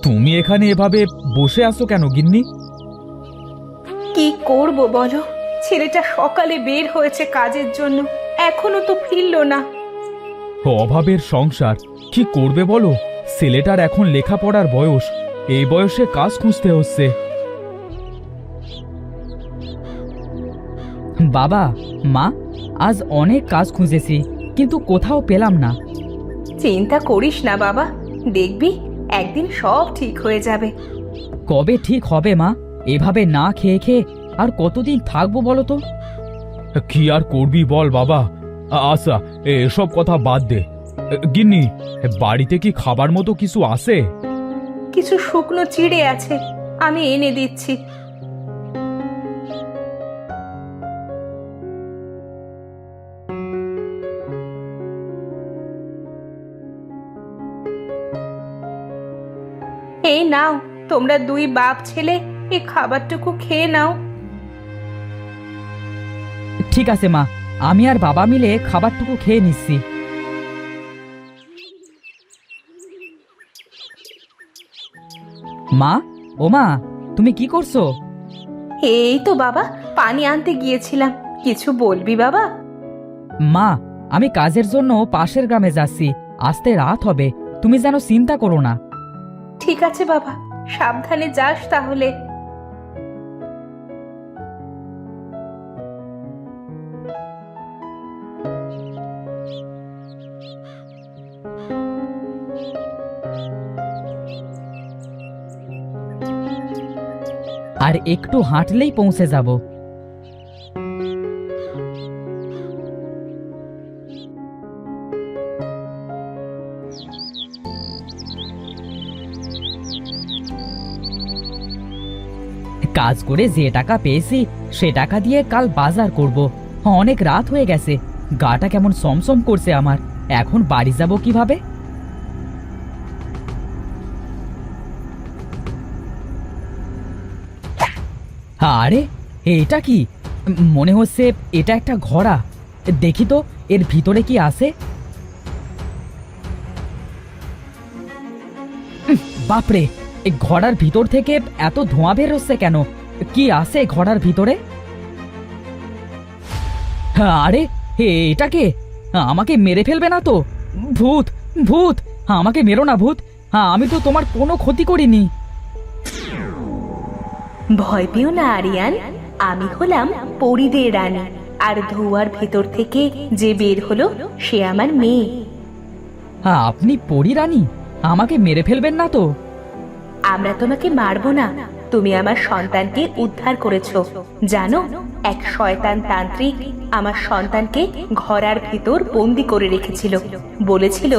তুমি এখানে এভাবে বসে আছো কেন গিন্নি? কি করব বলো, ছেলেটা সকালে বের হয়েছে কাজের জন্য, এখনো তো ফিরলো না। অভাবের সংসার, কি করবে বলো? ছেলেটার এখন লেখাপড়ার বয়স, এই বয়সে কাজ খুঁজতে হচ্ছে। বাবা, মা, আজ অনেক কাজ খুঁজেছি কিন্তু কোথাও পেলাম না। চিন্তা করিস না বাবা, দেখবি একদিন সব ঠিক হয়ে যাবে। কবে ঠিক হবে মা? এভাবে না খেয়ে খেয়ে আর কতদিন থাকবো বলো তো? কি আর করবি বল বাবা। আচ্ছা, এসব কথা বাদ দে। গিন্নি, বাড়িতে কি খাবার মতো কিছু আছে? কিছু শুকনো চিড়ে আছে, আমি এনে দিচ্ছি। এই নাও, তোমরা দুই বাপ ছেলে এই খাবারটুকু খেয়ে নাও। ঠিক আছে মা, আমি আর বাবা মিলে খাবারটুকু খেয়ে নিচ্ছি। মা, ও মা, তুমি কি করছো? এই তো বাবা, পানি আনতে গিয়েছিলাম। কিছু বলবি বাবা? মা, আমি কাজের জন্য পাশের গ্রামে যাচ্ছি, আসতে রাত হবে, তুমি যেন চিন্তা করো না। ঠিক আছে বাবা, সাবধানে যাস তাহলে। আর একটু হাঁটলেই পৌঁছে যাব। কাজ করে যে টাকা পেয়েছি সে টাকা দিয়ে কাল বাজার করব। অনেক রাত হয়ে গেছে, গাটা কেমন সমসম করছে আমার। এখন বাড়ি যাব কিভাবে? আরে, এটা কি? মনে হচ্ছে এটা একটা ঘোড়া। দেখি তো এর ভিতরে কি আছে। বাপরে, এই ঘোড়ার ভিতর থেকে এত ধোঁয়া বের হচ্ছে কেন? কি আছে ঘোড়ার ভিতরে? আরে, এটা কে? আমাকে মেরে ফেলবে না তো? ভূত, ভূত, আমাকে মেরো না ভূত। আমি তো তোমার কোনো ক্ষতি করিনি। ভয় পেও না আরিয়ান, আমি হলাম পরীদের রানী, আর ধোয়ার ভেতর থেকে যে বের হলো সে আমার মেয়ে। আপনি পরী রানী, আমাকে মেরে ফেলবেন না তো? আমরা তোমাকে মারবো না, তুমি আমার সন্তানকে উদ্ধার করেছো। জানো, এক শয়তান তান্ত্রিক আমার সন্তানকে ঘোড়ার ভিতর বন্দি করে রেখেছিল। বলেছিল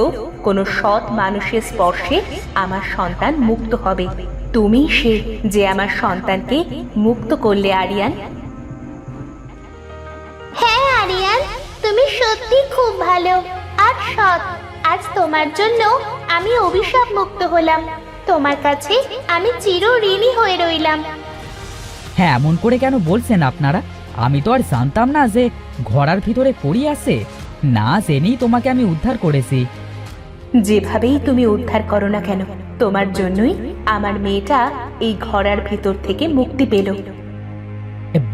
কোনো সৎ মানুষের স্পর্শে আমার সন্তান মুক্ত হবে। তুমি সে যে আমার সন্তানকে মুক্ত করলে আরিয়ান। হ্যাঁ আরিয়ান, তুমি সত্যি খুব ভালো আর সৎ। আজ তোমার জন্য আমি অভিশাপ মুক্ত হলাম। তোমার কাছে আমি চির ঋণী হয়ে রইলাম। হ্যাঁ, এমন করে কেন বলছেন আপনারা? আমি তো আর জানতাম না যে ঘোড়ার ভিতরে পরী আছে। না জেনেই তোমাকে আমি উদ্ধার করেছি। যেভাবেই তুমি উদ্ধার করো না কেন, তোমার জন্যই আমার মেয়েটা এই ঘোড়ার ভিতর থেকে মুক্তি পেল।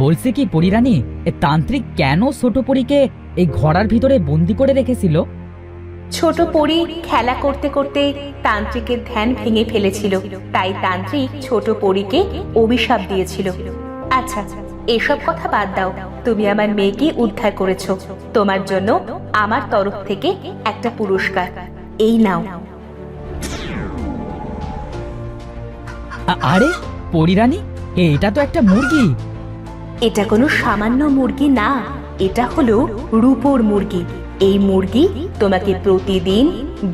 বলছি কি পরী রানী, তান্ত্রিক কেন ছোট পরীকে এই ঘোড়ার ভিতরে বন্দি করে রেখেছিল? ছোট পরী খেলা করতে করতে তান্ত্রিকের ধ্যান ভেঙে ফেলেছিল, তাই তান্ত্রিক ছোট পরীকে অভিশাপ দিয়েছিল। আচ্ছা, এসব কথা বাদ দাও, তুমি আমার মেয়েকে উদ্ধার করেছো। তোমার জন্য আমার তরফ থেকে একটা পুরস্কার, এই নাও। আরে পরী রানী, এটা তো একটা মুরগি। এটা কোনো সামান্য মুরগি না, এটা হলো রূপোর মুরগি। এই মুরগি তোমাকে প্রতিদিন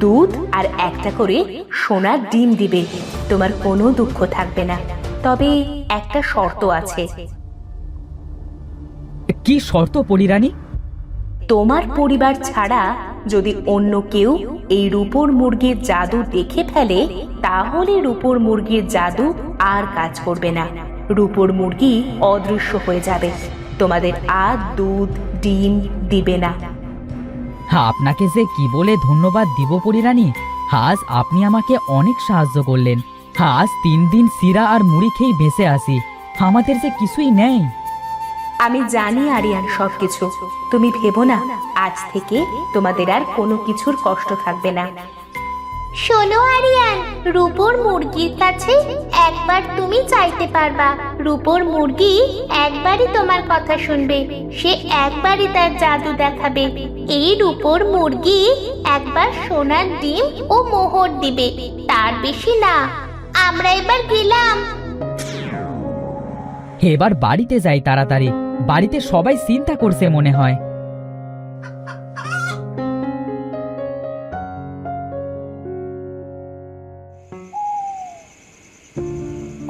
দুধ আর একটা করে সোনার ডিম দিবে। তোমার কোনো দুঃখ থাকবে না, তবে একটা শর্ত আছে। কি শর্ত পরী রানী? তোমার পরিবার ছাড়া যদি অন্য কেউ এই রূপোর মুরগির জাদু দেখে ফেলে, তাহলে রূপোর মুরগির জাদু আর কাজ করবে না। রূপোর মুরগি অদৃশ্য হয়ে যাবে, তোমাদের আর দুধ ডিম দিবে না। আপনাকে যে কি বলে ধন্যবাদ দিব পরিরানী। আজ আপনি আমাকে অনেক সাহায্য করলেন। আজ 3 দিন সিরা আর মুড়ি খেয়ে বেঁচে আসি। আমাদের যে কিছুই নেই। আমি জানি আরিয়ান সবকিছু। তুমি ভেবো না, আজ থেকে তোমাদের আর কোনো কিছুর কষ্ট থাকবে না। শোনো আরিয়ান, রূপোর মুরগির কাছে একবার তুমি চাইতে পারবা। রূপোর মুরগি একবারই তোমার কথা শুনবে, সে একবারই তার জাদু দেখাবে। এই রূপোর মুরগি একবার সোনার ডিম ও মোহর দিবে, তার বেশি না। আমরা এবার গেলাম। এবার বাড়িতে যাই তাড়াতাড়ি। বাড়িতে সবাই চিন্তা করছে মনে হয়।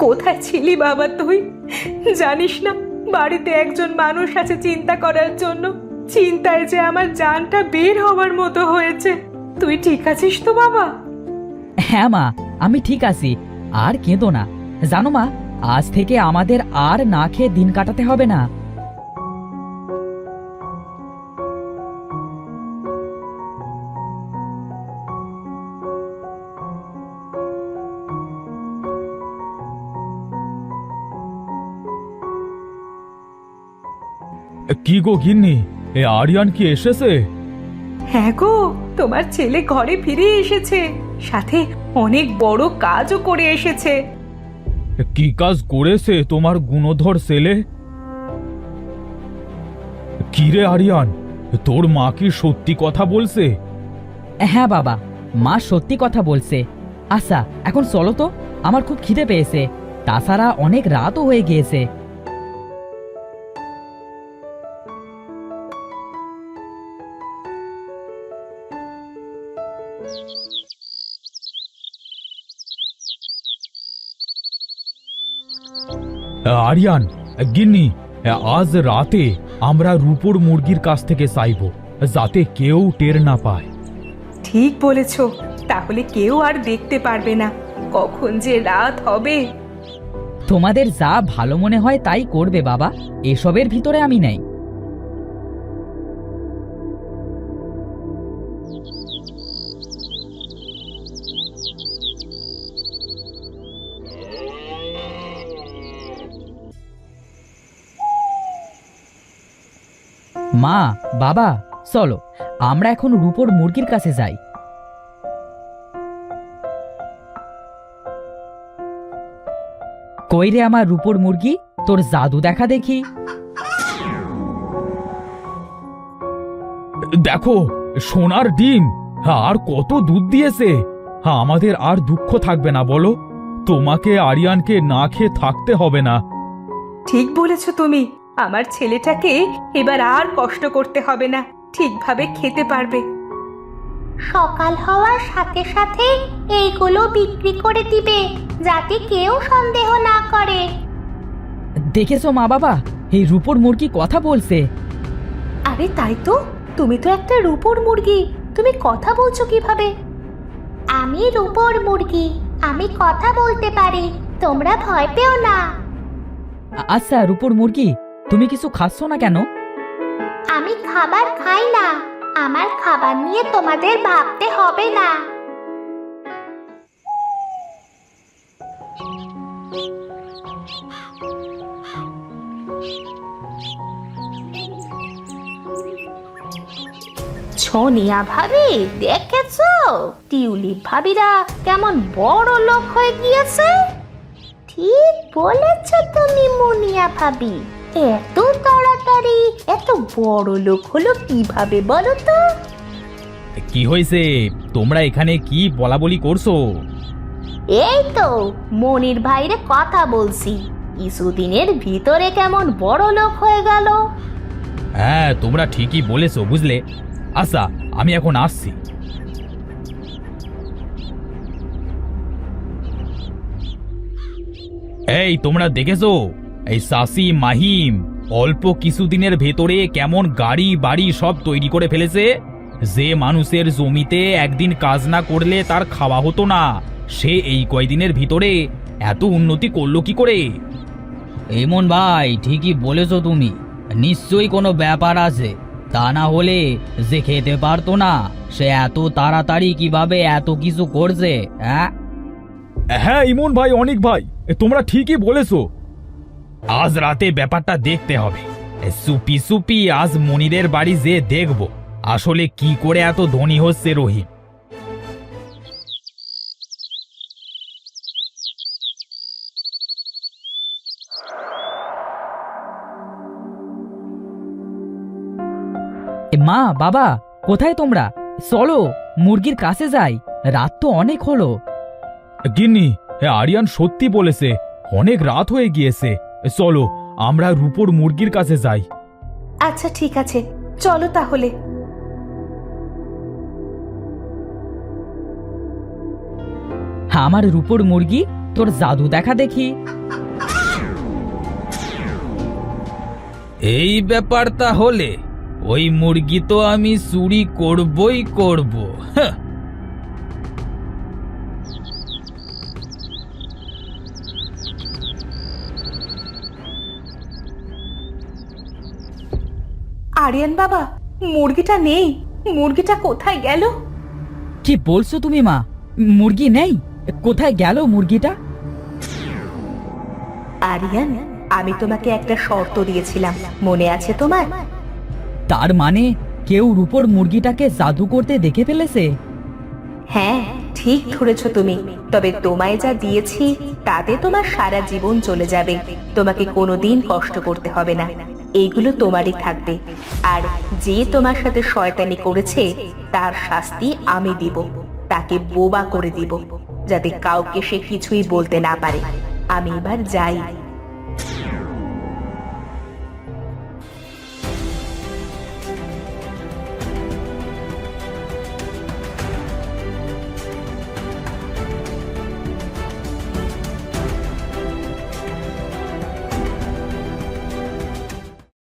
কোথায় ছিলি বাবা তুই? জানিস না বাড়িতে একজন মানুষ আছে চিন্তা করার জন্য। চিন্তায় যে আমার জানটা বের হওয়ার মতো হয়েছে। তুই ঠিক আছিস তো বাবা? হ্যাঁ মা, আমি ঠিক আছি। আর কেঁদো না। জানো মা, আজ থেকে আমাদের আর না খেয়ে দিন কাটাতে হবে না। কি গো গিন্নি, এ আরিয়ান কি এসেছে? হ্যাঁ গো, তোমার ছেলে ঘরে ফিরে এসেছে, সাথে অনেক বড় কাজও করে এসেছে। কি কাজ করেছে তোমার গুণধর ছেলে? কিরে আরিয়ান, তোর মা কি সত্যি কথা বলছে? হ্যাঁ বাবা, মা সত্যি কথা বলছে। আচ্ছা এখন চলো তো, আমার খুব খিদে পেয়েছে। তাছাড়া অনেক রাতও হয়ে গিয়েছে। আরিয়ান, গিন্নি, আজ রাতে আমরা রূপোর মুরগির কাছ থেকে চাইব, যাতে কেউ টের না পায়। ঠিক বলেছ, তাহলে কেউ আর দেখতে পারবে না। কখন যে রাত হবে। তোমাদের যা ভালো মনে হয় তাই করবে বাবা, এসবের ভিতরে আমি নেই। মা, বাবা, চলো আমরা এখন রূপোর মুরগির কাছে যাই। কই রে আমার রূপোর মুরগি, তোর জাদু দেখা দেখি। দেখো, সোনার ডিম। আর কত দুধ দিয়েছে। আমাদের আর দুঃখ থাকবে না বলো। তোমাকে আরিয়ানকে না খেয়ে থাকতে হবে না। ঠিক বলেছ তুমি। আমার ছেলেটাকে এবার আর কষ্ট করতে হবে না, ঠিকভাবে খেতে পারবে। সকাল হওয়ার সাথে সাথে এইগুলো বিক্রি করে দিবে, যাতে কেউ সন্দেহ না করে। দেখেছো মা বাবা, এই রূপোর মুরগি কথা বলছে। আরে তাই তো, তুমি তো একটা রূপোর মুরগি, তুমি কথা বলছো কিভাবে? আমি রূপোর মুরগি, আমি কথা বলতে পারি, তোমরা ভয় পেও না। আচ্ছা রূপোর মুরগি, তুমি কিছু খাচ্ছ না কেন? আমি খাবার খাই না, আমার খাবার নিয়ে তোমাদের ভাবতে হবে না। সোনিয়া ভাবি, দেখেছো টিউলিপ ভাবিরা কেমন বড় লোক হয়ে গিয়েছে? ঠিক বলেছ তুমি মুনিয়া ভাবি, এত তাড়াতাড়ি এত বড় লোক হলো কিভাবে বলো তো? কি হয়েছে? তোমরা এখানে কি বলাবলি করছো? এই তো মনির ভাইরে কথা বলছি, কিছুদিনের ভিতরে কেমন বড় লোক হয়ে গেল। হ্যাঁ, তোমরা ঠিকই বলেছো বুঝলে। আচ্ছা, আমি এখন আসছি। এই তোমরা দেখেছো এই সাসি মাহিম অল্প কিছুদিনের ভেতরে কেমন গাড়ি বাড়ি সব তৈরি করে ফেলেছে? যে মানুষের জমিতে একদিন কাজ না করলে তার খাওয়া হতো না, সে এই কয়দিনের ভিতরে এত উন্নতি করলো কি করে? এমন ভাই, ঠিকই বলেছো তুমি। নিশ্চয়ই কোনো ব্যাপার আছে। তা না হলে যে খেতে পারতো না সে এত তাড়াতাড়ি কিভাবে এত কিছু করছে? হ্যাঁ, হ্যাঁ ইমন ভাই, অনেক ভাই, তোমরা ঠিকই বলেছো। আজ রাতে ব্যাপারটা দেখতে হবে। সুপি সুপি আজ মনিরের বাড়ি যেয়ে দেখব আসলে কি করে এত ধনী হচ্ছে রহিম। মা বাবা কোথায় তোমরা? চলো মুরগির কাছে যাই, রাত তো অনেক হলো। গিন্নি, আরিয়ান সত্যি বলেছে, অনেক রাত হয়ে গিয়েছে। চলো আমরা রূপোর মুরগির কাছে যাই। আচ্ছা ঠিক আছে, চলো তাহলে। আমার রূপোর মুরগি, তোর জাদু দেখা দেখি। এই ব্যাপারটা হলে ওই মুরগি তো আমি চুরি করবই করব। হ্যাঁ। আরিয়ান বাবা, মুরগিটা নেই। মুরগিটা কোথায় গেল? কি বলছো তুমি মা? মুরগি নেই? কোথায় গেল মুরগিটা? আরিয়ান, আমি তোমাকে একটা শর্ত দিয়েছিলাম, মনে আছে তোমার? তার মানে কেউ রূপোর মুরগিটাকে জাদু করতে দেখে ফেলেছে? হ্যাঁ, ঠিক ধরেছ তুমি। তবে তোমায় যা দিয়েছি তাতে তোমার সারা জীবন চলে যাবে। তোমাকে কোনোদিন কষ্ট করতে হবে না, এইগুলো তোমারই থাকবে। আর যে তোমার সাথে শয়তানি করেছে তার শাস্তি আমি দিব। তাকে বোবা করে দিব, যাতে কাউকে সে কিছুই বলতে না পারে। আমি এবার যাই।